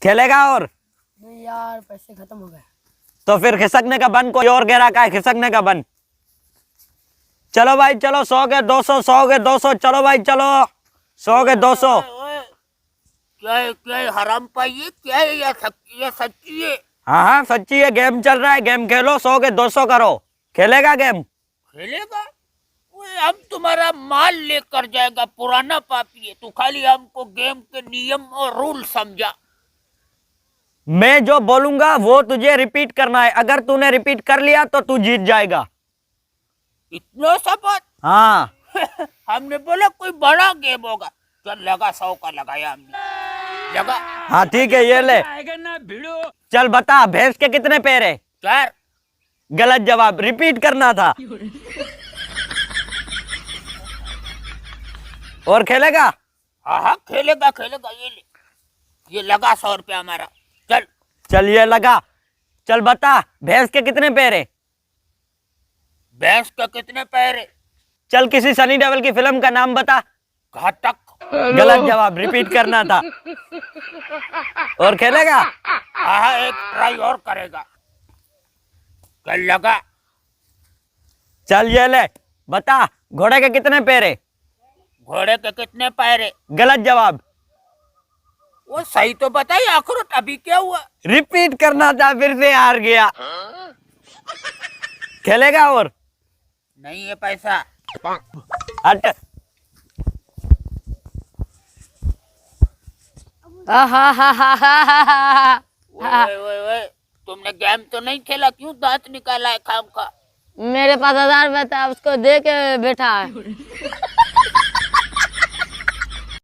खेलेगा और? नहीं यार, पैसे खत्म हो गए। तो फिर खिसकने का बन, कोई और गहरा का है खिसकने का बन। चलो भाई चलो, 100 के 200, 100 के 200, चलो भाई चलो, 100 के 200। क्या है हराम पाई, क्या है ये सच्ची है? हाँ हाँ सच्ची है, गेम चल रहा है, गेम खेलो, 100 के 200 करो। खेलेगा गेम? खेलेगा? हम तुम्हारा माल लेकर जाएगा, पुराना पापी है तू, खाली हमको गेम के नियम और रूल समझा। मैं जो बोलूंगा वो तुझे रिपीट करना है, अगर तूने रिपीट कर लिया तो तू जीत जाएगा। इतना सा बात? हाँ हमने बोला कोई बड़ा गेम होगा। चल लगा, 100 का लगाया हमने, लगा। हाँ ठीक है, ये ले। चल बता, भैंस के कितने पैर है? 4। गलत जवाब, रिपीट करना था। और खेलेगा? हाँ हाँ खेलेगा खेलेगा, ये ले, ये लगा 100 रुपया हमारा। चल चल ये लगा। चल बता, भैंस के कितने पैर है? भैंस का कितने पैर है? चल किसी सनी देओल की फिल्म का नाम बता। घातक। गलत जवाब, रिपीट करना था। और खेलेगा? हाँ एक ट्राई और करेगा। चल लगा। चल ये ले, बता, घोड़े के कितने पैर है? घोड़े के कितने पैर है? गलत जवाब। वो सही तो बताइए अखरोट, अभी क्या हुआ? रिपीट करना था, फिर से हार गया। खेलेगा और? नहीं है पैसा। हट। ओए, तुमने गेम तो नहीं खेला, क्यों दांत निकाला है खाम खा? मेरे पास 1000 रुपया था, उसको दे के बैठा है।